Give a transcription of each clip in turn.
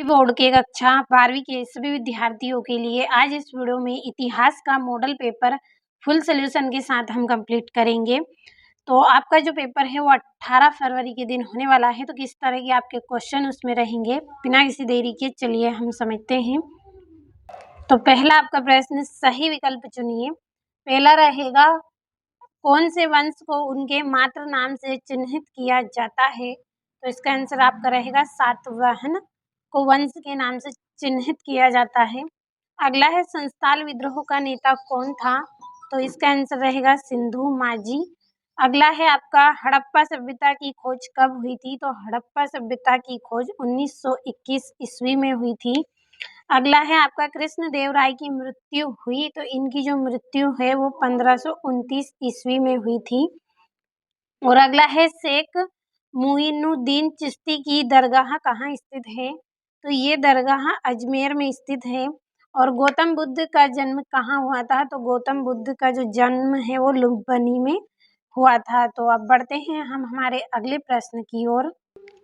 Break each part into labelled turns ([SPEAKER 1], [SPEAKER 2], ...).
[SPEAKER 1] Board के कक्षा 12वीं के सभी विद्यार्थियों के लिए आज इस वीडियो में इतिहास का मॉडल पेपर फुल सॉल्यूशन के साथ हम कंप्लीट करेंगे। तो आपका जो पेपर है वो 18 फरवरी के दिन होने वाला है। तो किस तरह के आपके क्वेश्चन उसमें रहेंगे, बिना किसी देरी के चलिए हम समझते हैं। तो पहला आपका प्रश्न, सही विकल्प चुनिए। पहला रहेगा, कौन से वंश को उनके मातृ नाम से चिन्हित किया जाता है? तो इसका आंसर आपका रहेगा सातवाहन को वंश के नाम से चिन्हित किया जाता है। अगला है, संस्थाल विद्रोह का नेता कौन था? तो इसका आंसर रहेगा सिंधु माझी। अगला है आपका, हड़प्पा सभ्यता की खोज कब हुई थी? तो हड़प्पा सभ्यता की खोज 1921 ईस्वी में हुई थी। अगला है आपका, कृष्ण देव राय की मृत्यु हुई, तो इनकी जो मृत्यु है वो 1529 ईस्वी में हुई थी। और अगला है, शेख मुइनुद्दीन चिश्ती की दरगाह कहाँ स्थित है? तो ये दरगाह अजमेर में स्थित है। और गौतम बुद्ध का जन्म कहाँ हुआ था? तो गौतम बुद्ध का जो जन्म है वो लुम्बिनी में हुआ था। तो अब बढ़ते हैं हम हमारे अगले प्रश्न की ओर।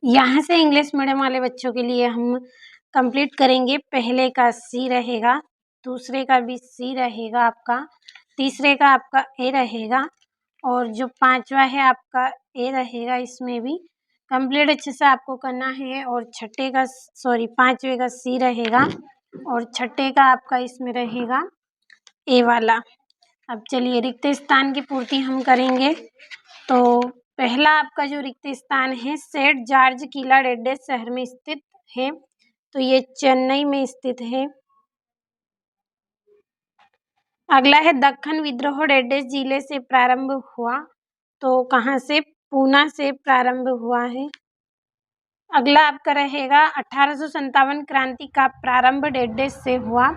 [SPEAKER 1] यहाँ से इंग्लिश मीडियम वाले बच्चों के लिए हम कंप्लीट करेंगे। पहले का सी रहेगा, दूसरे का भी सी रहेगा आपका, तीसरे का आपका ए रहेगा, और जो पांचवा है आपका ए रहेगा। इसमें भी कंप्लीट अच्छे से आपको करना है। और पांचवे का सी रहेगा और छठे का आपका इसमें रहेगा ए वाला। अब चलिए रिक्त स्थान की पूर्ति हम करेंगे। तो पहला आपका जो रिक्त स्थान है, सेंट जॉर्ज किला डेड्डे शहर में स्थित है, तो ये चेन्नई में स्थित है। अगला है, दक्खन विद्रोह डेड्डे जिले से प्रारंभ हुआ, तो कहाँ से? पूना से प्रारंभ हुआ है। अगला आपका रहेगा, 1857 क्रांति का प्रारंभ डेड्डे से हुआ,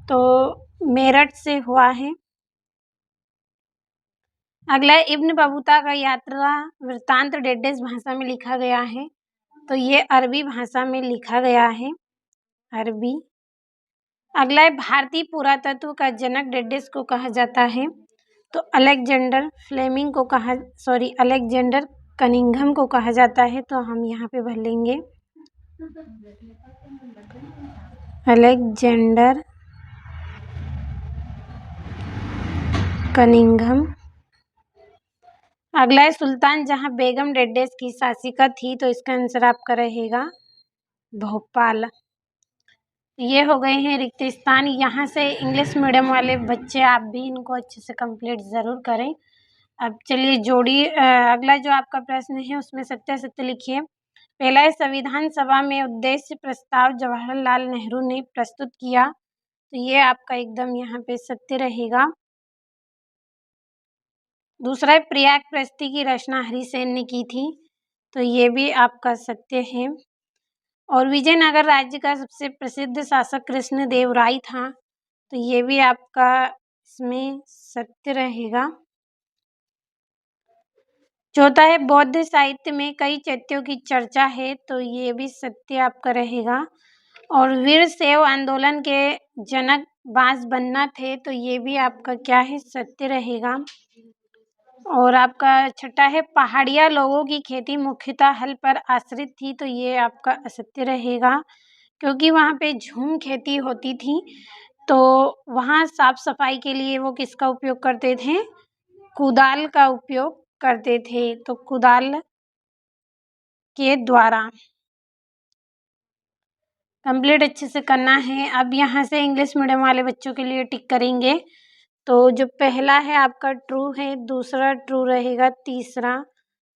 [SPEAKER 1] तो मेरठ से हुआ है। अगला है, इब्न बतूता का यात्रा वृत्तांत डेड्डे भाषा में लिखा गया है, तो ये अरबी भाषा में लिखा गया है, अरबी। अगला है, भारतीय पुरातत्व का जनक डेड्डे को कहा जाता है, तो अलेक्जेंडर कनिंघम को कहा जाता है। तो हम यहाँ पे भर लेंगे अलेक्जेंडर कनिंघम। अगला है, सुल्तान जहां बेगम डेड्डे की शासिका थी, तो इसका आंसर आपका रहेगा भोपाल। ये हो गए हैं रिक्त स्थान। यहाँ से इंग्लिश मीडियम वाले बच्चे आप भी इनको अच्छे से कंप्लीट ज़रूर करें। अब चलिए अगला जो आपका प्रश्न है उसमें सत्य लिखिए। पहला है, संविधान सभा में उद्देश्य प्रस्ताव जवाहरलाल नेहरू ने प्रस्तुत किया, तो ये आपका एकदम यहाँ पे सत्य रहेगा। दूसरा है, प्रयाग प्रस्ती की रचना हरिसेन ने की थी, तो ये भी आपका सत्य है। और विजयनगर राज्य का सबसे प्रसिद्ध शासक कृष्ण देव राय था, तो ये भी आपका इसमें सत्य रहेगा। चौथा है, बौद्ध साहित्य में कई चैत्यों की चर्चा है, तो ये भी सत्य आपका रहेगा। और वीर शैव आंदोलन के जनक बांसबन्ना थे, तो ये भी आपका क्या है? सत्य रहेगा। और आपका छठा है, पहाड़िया लोगों की खेती मुख्यतः हल पर आश्रित थी, तो ये आपका असत्य रहेगा, क्योंकि वहाँ पे झूम खेती होती थी, तो वहाँ साफ सफाई के लिए वो किसका उपयोग करते थे? कुदाल का उपयोग करते थे, तो कुदाल के द्वारा। कंप्लीट अच्छे से करना है। अब यहाँ से इंग्लिश मीडियम वाले बच्चों के लिए टिक करेंगे। तो जो पहला है आपका ट्रू है, दूसरा ट्रू रहेगा, तीसरा,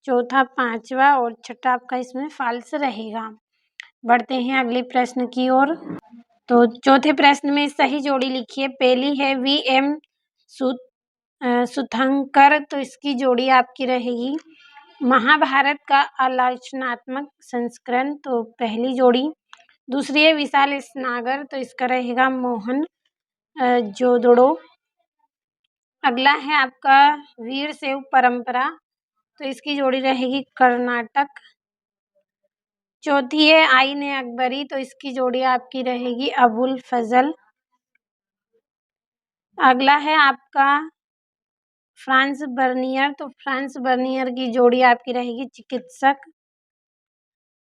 [SPEAKER 1] चौथा, पांचवा और छठा आपका इसमें फॉल्स रहेगा। बढ़ते हैं अगले प्रश्न की ओर। तो चौथे प्रश्न में सही जोड़ी लिखिए। पहली है वी.एम. सुथंकर, तो इसकी जोड़ी आपकी रहेगी महाभारत का आलोचनात्मक संस्करण, तो पहली जोड़ी। दूसरी है विशाल स्नागर, तो इसका रहेगा मोहन जोदड़ो। अगला है आपका वीर शैव परंपरा, तो इसकी जोड़ी रहेगी कर्नाटक। चौथी है आईन अकबरी, तो इसकी जोड़ी आपकी रहेगी अबुल फजल। अगला है आपका फ्रांस बर्नियर, तो फ्रांस बर्नियर की जोड़ी आपकी रहेगी चिकित्सक।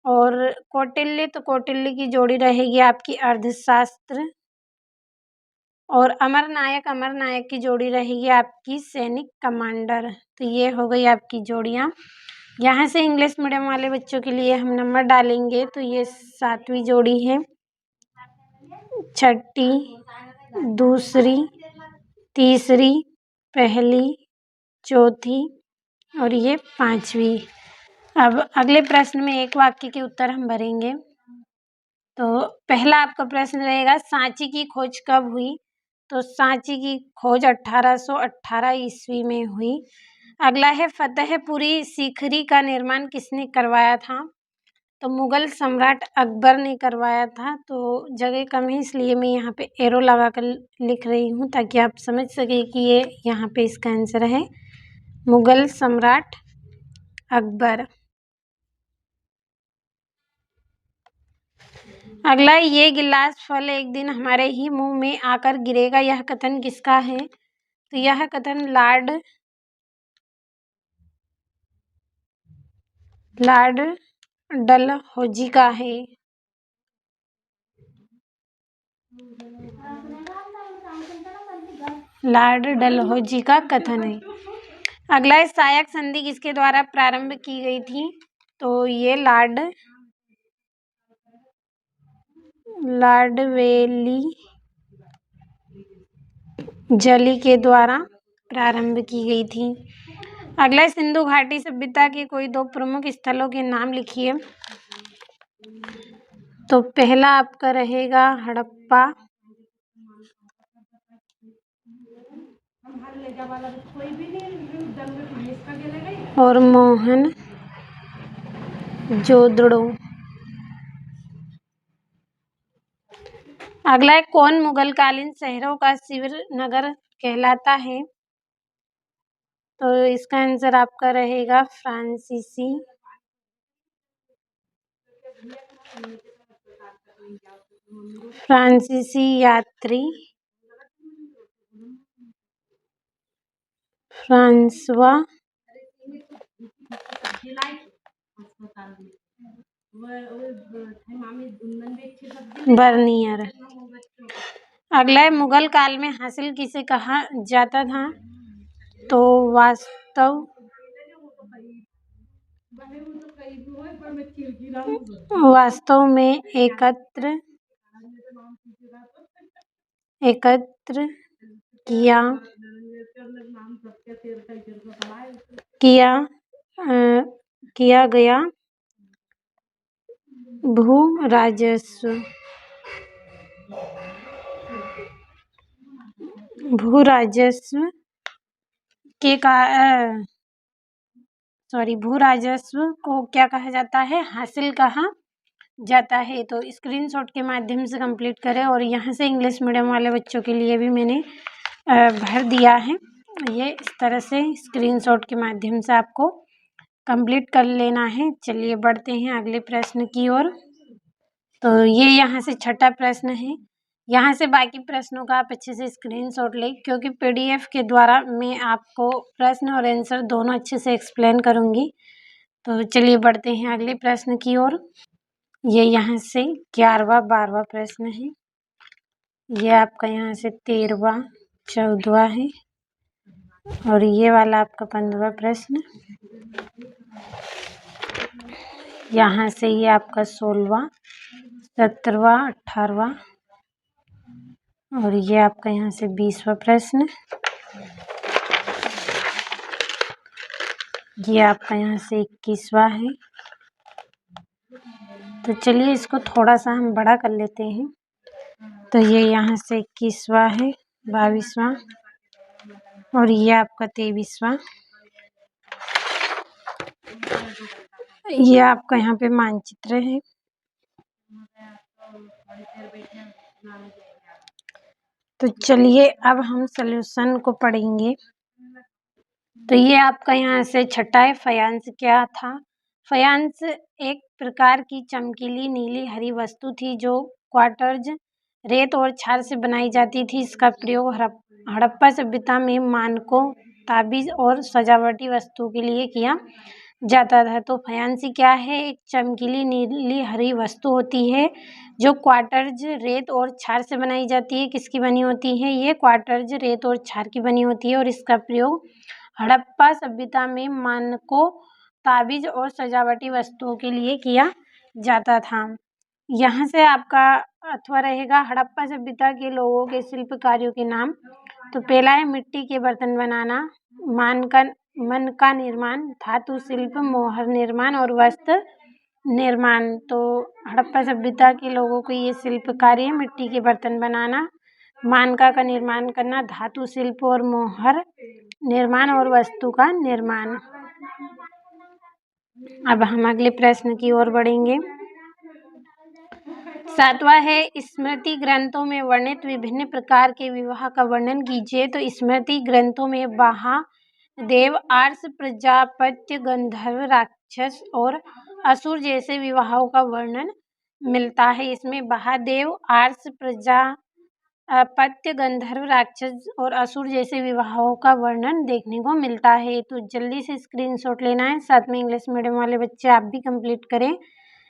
[SPEAKER 1] और कौटिल्य, तो कौटिल्य की जोड़ी रहेगी आपकी अर्थशास्त्र। और अमरनायक की जोड़ी रहेगी आपकी सैनिक कमांडर। तो ये हो गई आपकी जोड़ियाँ। यहाँ से इंग्लिश मीडियम वाले बच्चों के लिए हम नंबर डालेंगे तो ये 7वीं जोड़ी है, 6ठी, दूसरी, तीसरी, पहली, चौथी और ये 5वीं। अब अगले प्रश्न में एक वाक्य के उत्तर हम भरेंगे। तो पहला आपका प्रश्न रहेगा, सांची की खोज कब हुई? तो सांची की खोज 1818 ईस्वी में हुई। अगला है, फतेहपुरी सीकरी का निर्माण किसने करवाया था? तो मुगल सम्राट अकबर ने करवाया था। तो जगह कम है इसलिए मैं यहाँ पे एरो लगा कर लिख रही हूँ ताकि आप समझ सके कि ये यहाँ पे इसका आंसर है मुगल सम्राट अकबर। अगला, ये गिलास फल एक दिन हमारे ही मुंह में आकर गिरेगा, यह कथन किसका है? तो यह कथन लॉर्ड डलहौजी का है। लॉर्ड डलहौजी का कथन है। अगला, सहायक संधि किसके द्वारा प्रारंभ की गई थी? तो ये लॉर्ड वेल्लीजली के द्वारा प्रारंभ की गई थी। अगला, सिंधु घाटी सभ्यता के कोई 2 प्रमुख स्थलों के नाम लिखिए। तो पहला आपका रहेगा हड़प्पा और मोहनजोदड़ो। अगला है, कौन मुगल कालीन शहरों का शिविर नगर कहलाता है? तो इसका आंसर आपका रहेगा फ्रांसीसी यात्री फ्रांसवा बर्नियर। अगला है, मुगल काल में हासिल किसे कहा जाता था? तो वास्तव में एकत्र किया गया भू राजस्व भू राजस्व को क्या कहा जाता है? हासिल कहा जाता है। तो स्क्रीनशॉट के माध्यम से कंप्लीट करें। और यहाँ से इंग्लिश मीडियम वाले बच्चों के लिए भी मैंने भर दिया है। ये इस तरह से स्क्रीनशॉट के माध्यम से आपको कंप्लीट कर लेना है। चलिए बढ़ते हैं अगले प्रश्न की ओर। तो ये यहाँ से 6ठा प्रश्न है। यहाँ से बाकी प्रश्नों का आप अच्छे से स्क्रीनशॉट लें, क्योंकि PDF के द्वारा मैं आपको प्रश्न और आंसर दोनों अच्छे से एक्सप्लेन करूँगी। तो चलिए बढ़ते हैं अगले प्रश्न की ओर। ये यहाँ से 11वां 12वां प्रश्न है। ये आपका यहाँ से 13वां 14वां है और ये वाला आपका 15वां प्रश्न। यहाँ से ये आपका 16वां 17वां 18वां और ये आपका यहाँ से 20वां प्रश्न। ये आपका यहाँ से 21वां है। तो चलिए इसको थोड़ा सा हम बड़ा कर लेते हैं। तो ये यहाँ से 21वां है, 22वां और ये आपका 23वां। ये आपका यहाँ पे मानचित्र है। तो चलिए अब हम सॉल्यूशन को पढ़ेंगे। तो ये आपका यहाँ से 6ठा है, फयांस क्या था? फयांस एक प्रकार की चमकीली नीली हरी वस्तु थी जो क्वार्ट्ज, रेत और क्षार से बनाई जाती थी। इसका प्रयोग हड़प्पा सभ्यता में मानकों, ताबीज और सजावटी वस्तुओं के लिए किया जाता था। तो फयांसी क्या है? एक चमकीली नीली हरी वस्तु होती है जो क्वार्ट्ज, रेत और क्षार से बनाई जाती है। किसकी बनी होती है? ये क्वार्ट्ज, रेत और क्षार की बनी होती है और इसका प्रयोग हड़प्पा सभ्यता में मानकों, ताबीज और सजावटी वस्तुओं के लिए किया जाता था। यहाँ से आपका अथवा रहेगा हड़प्पा सभ्यता के लोगों के शिल्प कार्यों के नाम। तो पहला है मिट्टी के बर्तन बनाना, मन का निर्माण, धातु शिल्प, मोहर निर्माण और वस्त्र निर्माण। तो हड़प्पा सभ्यता के लोगों को ये शिल्प कार्य मिट्टी के बर्तन बनाना, मानका का निर्माण करना, धातु शिल्प और मोहर निर्माण और वस्तु का निर्माण। अब हम अगले प्रश्न की ओर बढ़ेंगे। 7वां है स्मृति ग्रंथों में वर्णित विभिन्न प्रकार के विवाह का वर्णन कीजिए। तो स्मृति ग्रंथों में महादेव, आर्ष, प्रजापत्य, गंधर्व, राक्षस और असुर जैसे विवाहों का वर्णन मिलता है। इसमें महादेव, आर्ष, प्रजापत्य, गंधर्व, राक्षस और असुर जैसे विवाहों का वर्णन देखने को मिलता है। तो जल्दी से स्क्रीनशॉट लेना है, साथ में इंग्लिश मीडियम वाले बच्चे आप भी कंप्लीट करें।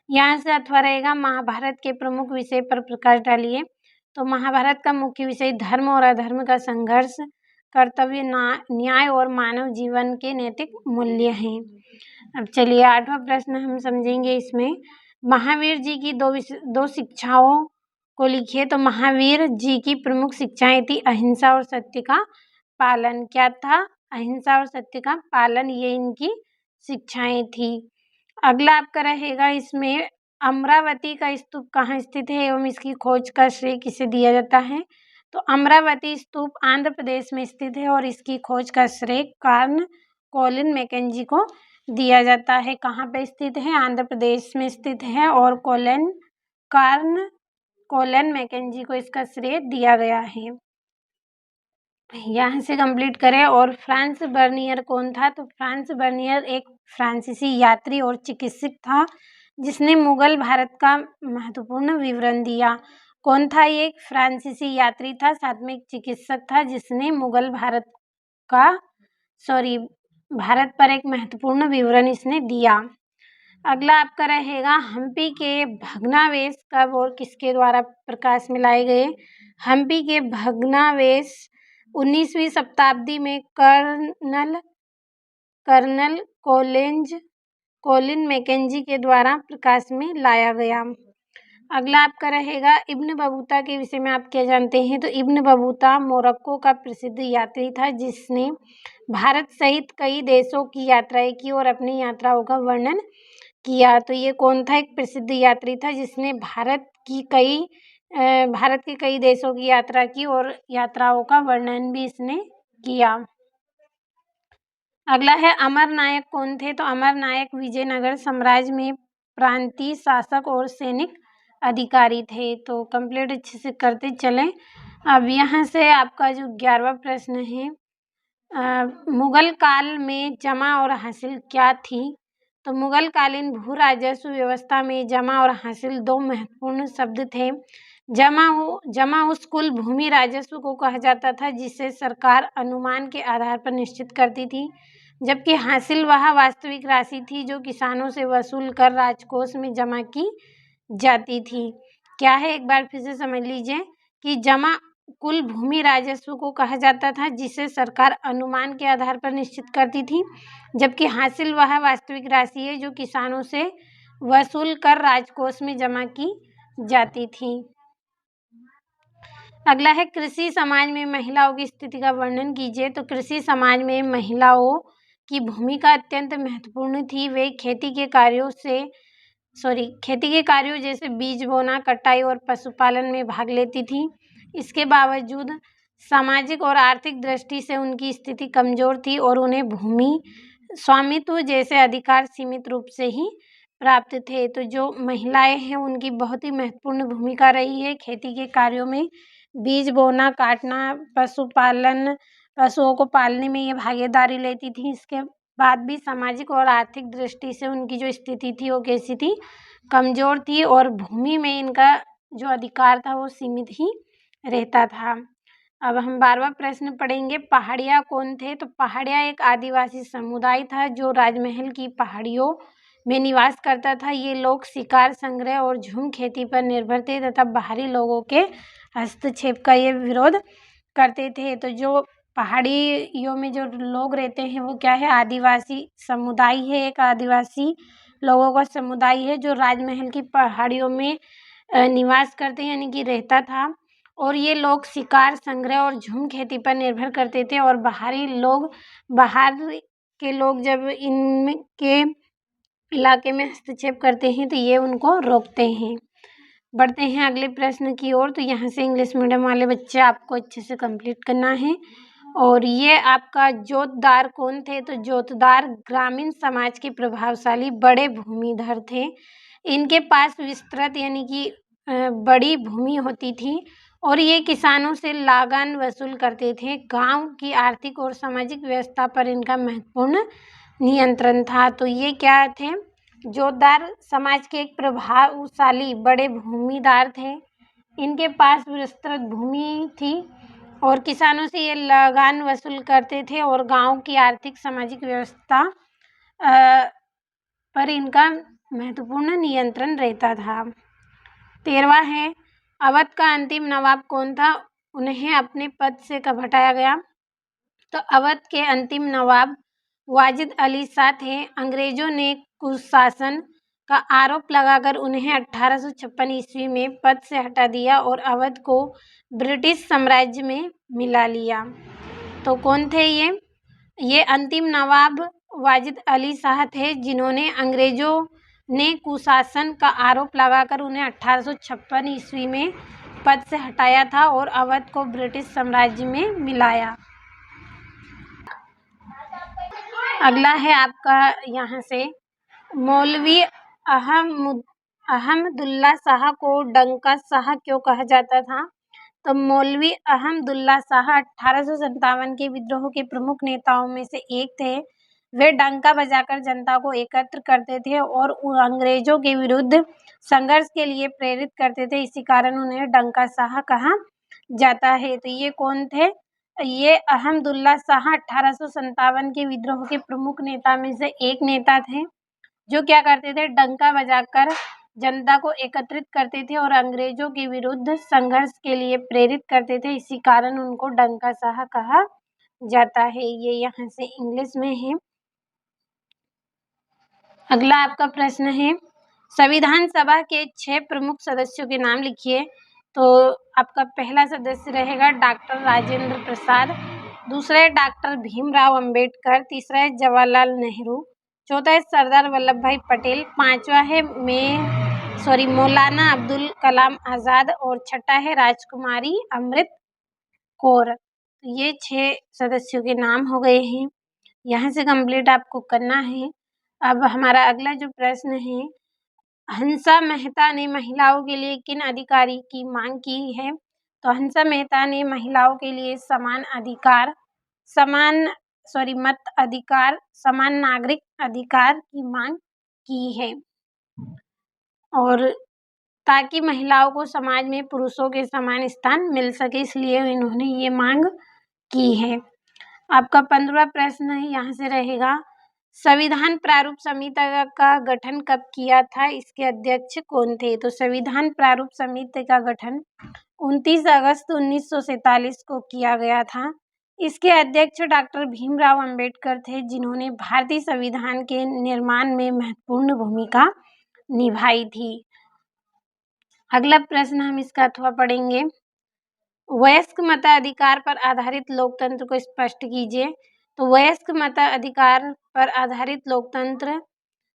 [SPEAKER 1] यहाँ से अथवा रहेगा महाभारत के प्रमुख विषय पर प्रकाश डालिए। तो महाभारत का मुख्य विषय धर्म और अधर्म का संघर्ष, कर्तव्य, न्याय और मानव जीवन के नैतिक मूल्य हैं। अब चलिए 8वां प्रश्न हम समझेंगे। इसमें महावीर जी की दो शिक्षाओं को लिखिए। तो महावीर जी की प्रमुख शिक्षाएं थी अहिंसा और सत्य का पालन। क्या था? अहिंसा और सत्य का पालन, ये इनकी शिक्षाएं थी। अगला आपका रहेगा इसमें अमरावती का स्तूप कहाँ स्थित है एवं इसकी खोज का श्रेय किसे दिया जाता है। तो अमरावती स्तूप आंध्र प्रदेश में स्थित है और इसकी खोज का श्रेय कॉलिन मैकेंजी को दिया जाता है। कहाँ पे स्थित है? आंध्र प्रदेश में स्थित है और कॉलिन मैकेंजी को इसका श्रेय दिया गया है। यहाँ से कंप्लीट करें। और फ्रांस बर्नियर कौन था? तो फ्रांस बर्नियर एक फ्रांसीसी यात्री और चिकित्सक था जिसने मुगल भारत का महत्वपूर्ण विवरण दिया। कौन था ये? एक फ्रांसीसी यात्री था, साथ में एक चिकित्सक था जिसने मुगल भारत पर एक महत्वपूर्ण विवरण इसने दिया। अगला आपका रहेगा हम्पी के भग्नावशेष कब और किसके द्वारा प्रकाश में लाए गए। हम्पी के भग्नावशेष 19वीं शताब्दी में कर्नल कॉलिन मैकेंजी के द्वारा प्रकाश में लाया गया। अगला आपका रहेगा इब्न बतूता के विषय में आप क्या जानते हैं। तो इब्न बतूता मोरक्को का प्रसिद्ध यात्री था जिसने भारत सहित कई देशों की यात्राएं की और अपनी यात्राओं का वर्णन किया। तो ये कौन था? एक प्रसिद्ध यात्री था जिसने भारत के कई देशों की यात्रा की और यात्राओं का वर्णन भी इसने किया। अगला है अमर नायक कौन थे। तो अमर नायक विजयनगर साम्राज्य में प्रांतीय शासक और सैनिक अधिकारी थे। तो कंप्लीट अच्छे से करते चलें। अब यहाँ से आपका जो 11वां प्रश्न है, मुगल काल में जमा और हासिल क्या थी। तो मुगल कालीन भू राजस्व व्यवस्था में जमा और हासिल दो महत्वपूर्ण शब्द थे। जमा उस कुल भूमि राजस्व को कहा जाता था जिसे सरकार अनुमान के आधार पर निश्चित करती थी, जबकि हासिल वह वास्तविक राशि थी जो किसानों से वसूल कर राजकोष में जमा की जाती थी। क्या है? एक बार फिर से समझ लीजिए कि जमा कुल भूमि राजस्व को कहा जाता था जिसे सरकार अनुमान के आधार पर निश्चित करती थी, जबकि हासिल वह वास्तविक राशि है जो किसानों से वसूल कर राजकोष में जमा की जाती थी। अगला है कृषि समाज में महिलाओं की स्थिति का वर्णन कीजिए। तो कृषि समाज में महिलाओं की भूमिका अत्यंत महत्वपूर्ण थी। वे खेती के कार्यों जैसे बीज बोना, कटाई और पशुपालन में भाग लेती थी। इसके बावजूद सामाजिक और आर्थिक दृष्टि से उनकी स्थिति कमजोर थी और उन्हें भूमि स्वामित्व जैसे अधिकार सीमित रूप से ही प्राप्त थे। तो जो महिलाएं हैं उनकी बहुत ही महत्वपूर्ण भूमिका रही है खेती के कार्यों में। बीज बोना, काटना, पशुपालन, पशुओं को पालने में ये भागीदारी लेती थी। इसके बाद भी सामाजिक और आर्थिक दृष्टि से उनकी जो स्थिति थी वो कैसी थी? कमजोर थी और भूमि में इनका जो अधिकार था वो सीमित ही रहता था। अब हम 12वां प्रश्न पढ़ेंगे। पहाड़िया कौन थे? तो पहाड़िया एक आदिवासी समुदाय था जो राजमहल की पहाड़ियों में निवास करता था। ये लोग शिकार, संग्रह और झूम खेती पर निर्भर थे तथा बाहरी लोगों के हस्तक्षेप का ये विरोध करते थे। तो जो पहाड़ियों में जो लोग रहते हैं वो क्या है? आदिवासी समुदाय है। एक आदिवासी लोगों का समुदाय है जो राजमहल की पहाड़ियों में निवास करते हैं, यानी कि रहता था। और ये लोग शिकार, संग्रह और झूम खेती पर निर्भर करते थे और बाहर के लोग जब इनके इलाके में हस्तक्षेप करते हैं तो ये उनको रोकते हैं। बढ़ते हैं अगले प्रश्न की ओर। तो यहाँ से इंग्लिश मीडियम वाले बच्चे आपको अच्छे से कंप्लीट करना है। और ये आपका जोतदार कौन थे? तो जोतदार ग्रामीण समाज के प्रभावशाली बड़े भूमिधर थे। इनके पास विस्तृत यानी कि बड़ी भूमि होती थी और ये किसानों से लागन वसूल करते थे। गांव की आर्थिक और सामाजिक व्यवस्था पर इनका महत्वपूर्ण नियंत्रण था। तो ये क्या थे? जोतदार समाज के एक प्रभावशाली बड़े भूमिदार थे। इनके पास विस्तृत भूमि थी और किसानों से ये लगान वसूल करते थे और गांव की आर्थिक सामाजिक व्यवस्था पर इनका महत्वपूर्ण नियंत्रण रहता था। 13वां है, अवध का अंतिम नवाब कौन था? उन्हें अपने पद से कब हटाया गया? तो अवध के अंतिम नवाब वाजिद अली शाह थे। अंग्रेजों ने कुशासन का आरोप लगाकर उन्हें 1856 ईस्वी में पद से हटा दिया और अवध को ब्रिटिश साम्राज्य में मिला लिया। तो कौन थे ये? ये अंतिम नवाब वाजिद अली शाह थे जिन्होंने अंग्रेजों ने कुशासन का आरोप लगाकर उन्हें 1856 ईस्वी में पद से हटाया था और अवध को ब्रिटिश साम्राज्य में मिलाया। अगला है आपका यहाँ से, मौलवी अहमदुल्ला शाह को डंका शाह क्यों कहा जाता था? तो मौलवी अहमदुल्ला शाह 1857 के विद्रोह के प्रमुख नेताओं में से एक थे। वे डंका बजाकर जनता को एकत्र करते थे और अंग्रेजों के विरुद्ध संघर्ष के लिए प्रेरित करते थे। इसी कारण उन्हें डंका शाह कहा जाता है। तो ये कौन थे? ये अहमदुल्ला शाह 1857 के विद्रोह के प्रमुख नेता में से एक नेता थे जो क्या करते थे? डंका बजाकर जनता को एकत्रित करते थे और अंग्रेजों के विरुद्ध संघर्ष के लिए प्रेरित करते थे। इसी कारण उनको डंका शाह कहा जाता है। ये यहाँ से इंग्लिश में है। अगला आपका प्रश्न है, संविधान सभा के 6 प्रमुख सदस्यों के नाम लिखिए। तो आपका पहला सदस्य रहेगा डॉक्टर राजेंद्र प्रसाद, दूसरा है डॉक्टर भीमराव अंबेडकर, तीसरा है जवाहरलाल नेहरू, चौथा है सरदार वल्लभ भाई पटेल, पांचवा है मौलाना अब्दुल कलाम आजाद और छठा है राजकुमारी अमृत कौर। ये 6 सदस्यों के नाम हो गए हैं। यहाँ से कंप्लीट आपको करना है। अब हमारा अगला जो प्रश्न है, हंसा मेहता ने महिलाओं के लिए किन अधिकार की मांग की है? तो हंसा मेहता ने महिलाओं के लिए मत अधिकार, समान नागरिक अधिकार की मांग की है और ताकि महिलाओं को समाज में पुरुषों के समान स्थान मिल सके, इसलिए इन्होंने ये मांग की है। आपका 15वां प्रश्न है, यहाँ से रहेगा, संविधान प्रारूप समिति का गठन कब किया था? इसके अध्यक्ष कौन थे? तो संविधान प्रारूप समिति का गठन 29 अगस्त 1947 को किया गया था। इसके अध्यक्ष डॉक्टर भीमराव अंबेडकर थे जिन्होंने भारतीय संविधान के निर्माण में महत्वपूर्ण भूमिका निभाई थी। अगला प्रश्न हम इसका अथवा पढ़ेंगे, वयस्क मताधिकार पर आधारित लोकतंत्र को स्पष्ट कीजिए। तो वयस्क मताधिकार पर आधारित लोकतंत्र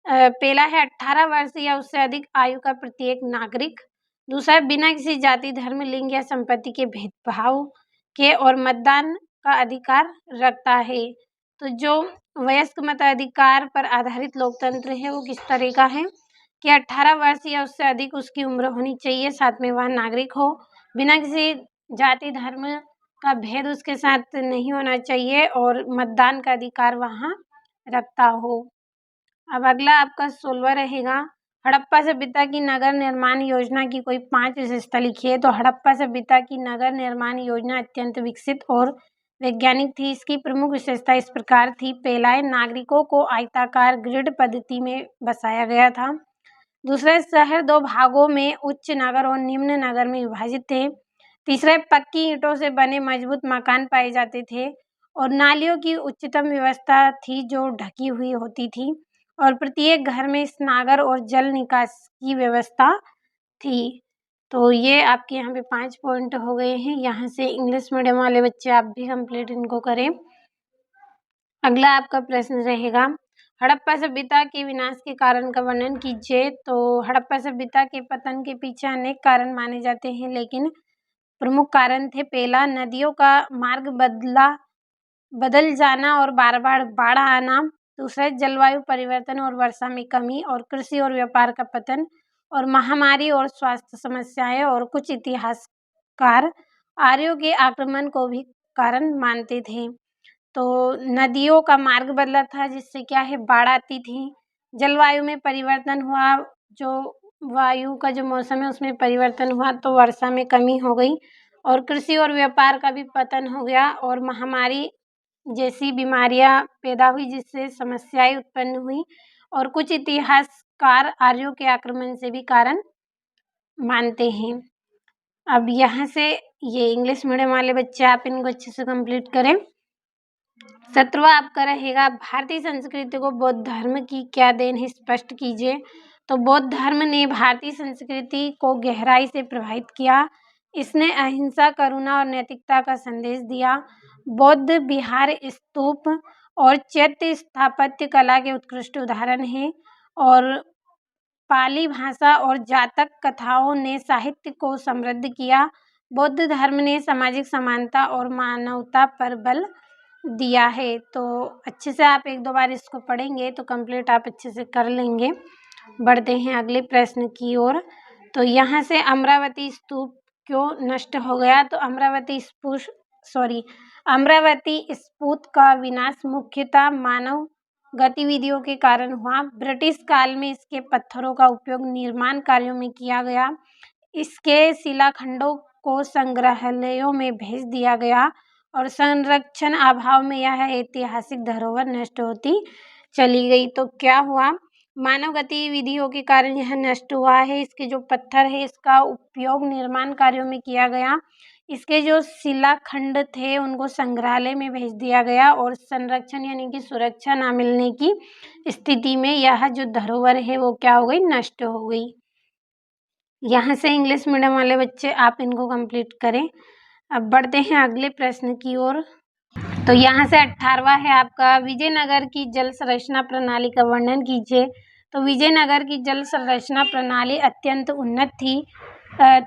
[SPEAKER 1] पहला है 18 वर्ष या उससे अधिक आयु का प्रत्येक नागरिक, दूसरा बिना किसी जाति, धर्म, लिंग या संपत्ति के भेदभाव के और मतदान का अधिकार रखता है। तो जो वयस्क मताधिकार पर आधारित लोकतंत्र है वो किस तरह का है कि 18 वर्ष या उससे अधिक उसकी उम्र होनी चाहिए, साथ में वह नागरिक हो, बिना किसी जाति, धर्म का भेद उसके साथ नहीं होना चाहिए और मतदान का अधिकार वहाँ रखता हो। अब अगला आपका 16वां रहेगा, हड़प्पा सभ्यता की नगर निर्माण योजना की कोई 5 विशेषता लिखिए। तो हड़प्पा सभ्यता की नगर निर्माण योजना अत्यंत विकसित और वैज्ञानिक थी। इसकी प्रमुख विशेषता इस प्रकार थी। पहला है, नागरिकों को आयताकार ग्रिड पद्धति में बसाया गया था। दूसरा, शहर 2 भागों में उच्च नगर और निम्न नगर में विभाजित थे। तीसरा, पक्की ईंटों से बने मजबूत मकान पाए जाते थे और नालियों की उच्चतम व्यवस्था थी जो ढकी हुई होती थी और प्रत्येक घर में स्नागर और जल निकास की व्यवस्था थी। तो ये आपके यहाँ पे 5 पॉइंट हो गए हैं। यहाँ से इंग्लिश मीडियम वाले बच्चे आप भी कंप्लीट इनको करें। अगला आपका प्रश्न रहेगा, हड़प्पा सभ्यता के विनाश के कारण का वर्णन कीजिए। तो हड़प्पा सभ्यता के पतन के पीछे अनेक कारण माने जाते हैं, लेकिन प्रमुख कारण थे। पहला, नदियों का मार्ग बदल जाना और बार बार बाढ़ आना। दूसरा, जलवायु परिवर्तन और वर्षा में कमी और कृषि और व्यापार का पतन और महामारी और स्वास्थ्य समस्याएं। और कुछ इतिहासकार आर्यों के आक्रमण को भी कारण मानते थे। तो नदियों का मार्ग बदला था जिससे क्या है, बाढ़ आती थी। जलवायु में परिवर्तन हुआ, जो वायु का जो मौसम है उसमें परिवर्तन हुआ तो वर्षा में कमी हो गई और कृषि और व्यापार का भी पतन हो गया और महामारी जैसी बीमारियां पैदा हुई जिससे समस्याएं उत्पन्न हुई। और कुछ इतिहासकार आर्यों के आक्रमण से भी कारण मानते हैं। अब यहाँ से ये इंग्लिश मीडियम वाले बच्चे आप इनको अच्छे से कंप्लीट करें। 17वां आपका रहेगा, भारतीय संस्कृति को बौद्ध धर्म की क्या देन है, स्पष्ट कीजिए। तो बौद्ध धर्म ने भारतीय संस्कृति को गहराई से प्रभावित किया। इसने अहिंसा, करुणा और नैतिकता का संदेश दिया। बौद्ध विहार, स्तूप और चैत्य स्थापत्य कला के उत्कृष्ट उदाहरण हैं और पाली भाषा और जातक कथाओं ने साहित्य को समृद्ध किया। बौद्ध धर्म ने सामाजिक समानता और मानवता पर बल दिया है। तो अच्छे से आप 1-2 बार इसको पढ़ेंगे तो कंप्लीट आप अच्छे से कर लेंगे। बढ़ते हैं अगले प्रश्न की ओर। तो यहाँ से अमरावती स्तूप क्यों नष्ट हो गया। तो अमरावती स्फूर्त का विनाश मुख्यतः मानव गतिविधियों के कारण हुआ। ब्रिटिश काल में इसके पत्थरों का उपयोग निर्माण कार्यों में किया गया। इसके शिलाखंडों को संग्रहालयों में भेज दिया गया और संरक्षण अभाव में यह ऐतिहासिक धरोहर नष्ट होती चली गई। तो क्या हुआ, मानव गतिविधियों के कारण यह नष्ट हुआ है। इसके जो पत्थर है इसका उपयोग निर्माण कार्यों में किया गया। इसके जो शिलाखंड थे उनको संग्रहालय में भेज दिया गया और संरक्षण यानी कि सुरक्षा ना मिलने की स्थिति में यह जो धरोहर है वो क्या हो गई, नष्ट हो गई। यहाँ से इंग्लिश मीडियम वाले बच्चे आप इनको कंप्लीट करें। अब बढ़ते हैं अगले प्रश्न की ओर। तो यहाँ से 18वां है आपका, विजयनगर की जल संरचना प्रणाली का वर्णन कीजिए। तो विजयनगर की जल संरचना प्रणाली अत्यंत उन्नत थी।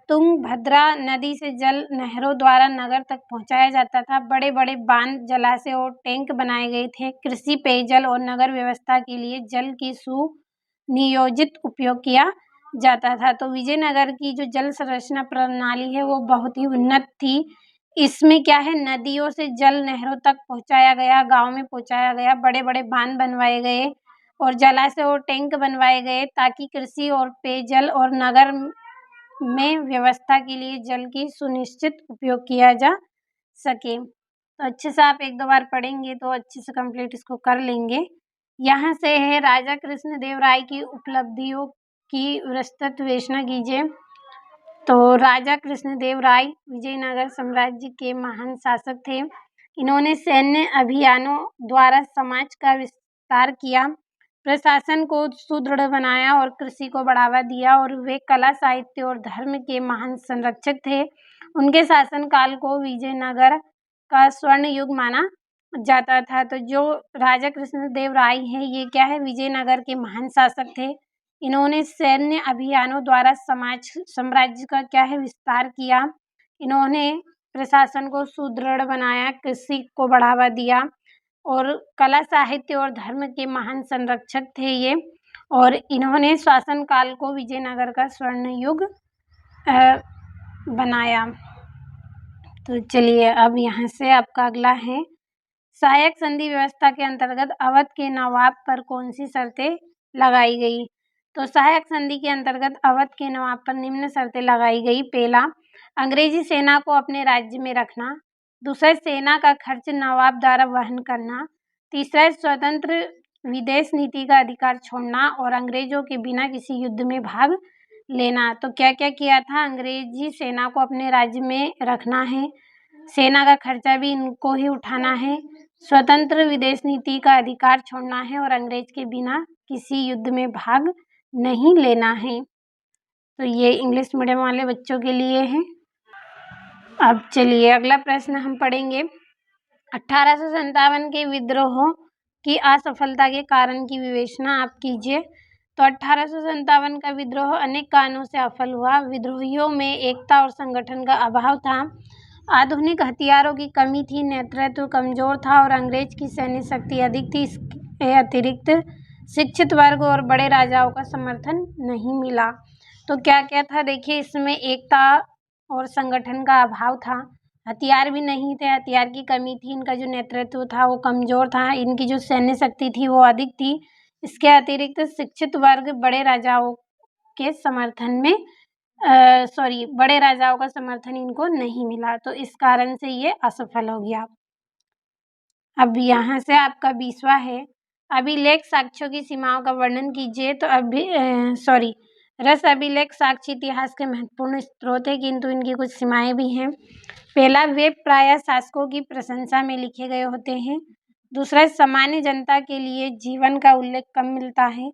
[SPEAKER 1] तुंगभद्रा नदी से जल नहरों द्वारा नगर तक पहुंचाया जाता था। बड़े बड़े बांध, जलाशय और टैंक बनाए गए थे। कृषि, पेयजल और नगर व्यवस्था के लिए जल की सुनियोजित उपयोग किया जाता था। तो विजयनगर की जो जल संरचना प्रणाली है वो बहुत ही उन्नत थी। इसमें क्या है, नदियों से जल नहरों तक पहुंचाया गया, गांव में पहुंचाया गया, बड़े बड़े बांध बनवाए गए और जलाशय और टैंक बनवाए गए ताकि कृषि और पेयजल और नगर में व्यवस्था के लिए जल की सुनिश्चित उपयोग किया जा सके। तो अच्छे से आप 1-2 बार पढ़ेंगे तो अच्छे से कंप्लीट इसको कर लेंगे। यहाँ से है, राजा कृष्णदेव राय की उपलब्धियों की विस्तृत विवेचना कीजिए। तो राजा कृष्णदेव राय विजयनगर साम्राज्य के महान शासक थे। इन्होंने सैन्य अभियानों द्वारा समाज का विस्तार किया, प्रशासन को सुदृढ़ बनाया और कृषि को बढ़ावा दिया और वे कला, साहित्य और धर्म के महान संरक्षक थे। उनके शासनकाल को विजयनगर का स्वर्ण युग माना जाता था। तो जो राजा कृष्णदेव राय है ये क्या है, विजयनगर के महान शासक थे। इन्होंने सैन्य अभियानों द्वारा साम्राज्य का क्या है, विस्तार किया। इन्होंने प्रशासन को सुदृढ़ बनाया, कृषि को बढ़ावा दिया और कला, साहित्य और धर्म के महान संरक्षक थे ये। और इन्होंने शासन काल को विजयनगर का स्वर्ण युग बनाया। तो चलिए अब यहाँ से आपका अगला है, सहायक संधि व्यवस्था के अंतर्गत अवध के नवाब पर कौन सी शर्तें लगाई गई। तो सहायक संधि के अंतर्गत अवध के नवाब पर निम्न शर्तें लगाई गई। पहला, अंग्रेजी सेना को अपने राज्य में रखना। दूसरा, सेना का खर्च नवाब द्वारा वहन करना। तीसरा, स्वतंत्र विदेश नीति का अधिकार छोड़ना और अंग्रेजों के बिना किसी युद्ध में भाग लेना। तो क्या क्या किया था? अंग्रेजी सेना को अपने राज्य में रखना है, सेना का खर्चा भी इनको ही उठाना है, स्वतंत्र विदेश नीति का अधिकार छोड़ना है और अंग्रेज के बिना किसी युद्ध में भाग नहीं लेना है। तो ये इंग्लिश मीडियम वाले बच्चों के लिए है। अब चलिए अगला प्रश्न हम पढ़ेंगे। 1857 के विद्रोह की असफलता के कारण की विवेचना आप कीजिए। तो 1857 का विद्रोह अनेक कारणों से असफल हुआ। विद्रोहियों में एकता और संगठन का अभाव था, आधुनिक हथियारों की कमी थी, नेतृत्व कमजोर था और अंग्रेज की सैन्य शक्ति अधिक थी। इसके अतिरिक्त शिक्षित वर्ग और बड़े राजाओं का समर्थन नहीं मिला। तो क्या क्या था? देखिए, इसमें एकता और संगठन का अभाव था, हथियार भी नहीं थे, हथियार की कमी थी, इनका जो नेतृत्व था वो कमजोर था, इनकी जो सैन्य शक्ति थी वो अधिक थी। इसके अतिरिक्त शिक्षित वर्ग बड़े राजाओं के समर्थन में बड़े राजाओं का समर्थन इनको नहीं मिला, तो इस कारण से ये असफल हो गया। अब यहाँ से आपका 20वां है, अभिलेख साक्ष्यों की सीमाओं का वर्णन कीजिए। तो रस अभिलेख साक्ष्य इतिहास के महत्वपूर्ण स्रोत है, किंतु इनकी कुछ सीमाएं भी हैं। पहला, वे प्रायः शासकों की प्रशंसा में लिखे गए होते हैं। दूसरा, सामान्य जनता के लिए जीवन का उल्लेख कम मिलता है।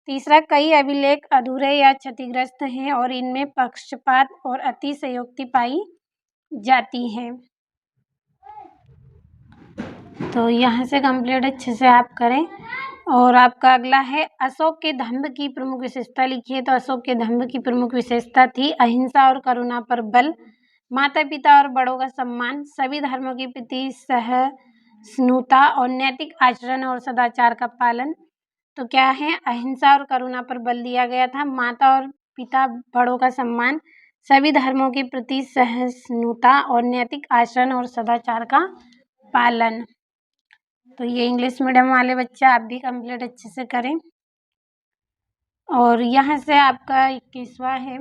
[SPEAKER 1] तीसरा, कई अभिलेख अधूरे या क्षतिग्रस्त हैं और इनमें पक्षपात और अतिशयोक्ति पाई जाती है। तो यहाँ से कंप्लीट अच्छे से आप करें। और आपका अगला है, अशोक के धम्म की प्रमुख विशेषता लिखिए। तो अशोक के धम्म की प्रमुख विशेषता थी अहिंसा और करुणा पर बल, माता पिता और बड़ों का सम्मान, सभी धर्मों के प्रति सहिष्णुता और नैतिक आचरण और सदाचार का पालन। तो क्या है? अहिंसा और करुणा पर बल दिया गया था, माता और पिता बड़ों का सम्मान, सभी धर्मों के प्रति सहिष्णुता और नैतिक आचरण और सदाचार का पालन। तो ये इंग्लिश मीडियम वाले बच्चे आप भी कंप्लीट अच्छे से करें। और यहाँ से आपका 21वां है,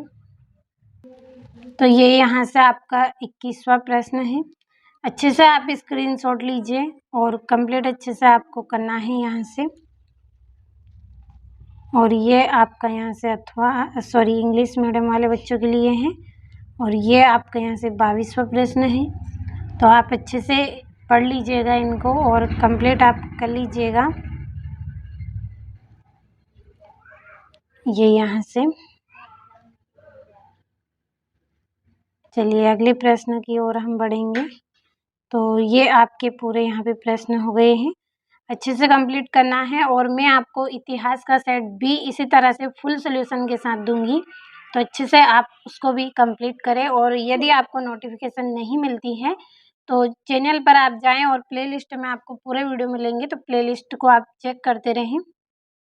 [SPEAKER 1] तो ये यहाँ से आपका 21वां प्रश्न है। अच्छे से आप स्क्रीनशॉट लीजिए और कंप्लीट अच्छे से आपको करना है यहाँ से। और ये आपका यहाँ से इंग्लिश मीडियम वाले बच्चों के लिए है। और ये आपका यहाँ से 22वां प्रश्न है। तो आप अच्छे से पढ़ लीजिएगा इनको और कंप्लीट आप कर लीजिएगा। ये यहाँ से चलिए अगले प्रश्न की ओर हम बढ़ेंगे। तो ये आपके पूरे यहाँ पे प्रश्न हो गए हैं, अच्छे से कंप्लीट करना है। और मैं आपको इतिहास का सेट भी इसी तरह से फुल सॉल्यूशन के साथ दूंगी, तो अच्छे से आप उसको भी कंप्लीट करें। और यदि आपको नोटिफिकेशन नहीं मिलती है तो चैनल पर आप जाएं और प्लेलिस्ट में आपको पूरे वीडियो मिलेंगे, तो प्लेलिस्ट को आप चेक करते रहें।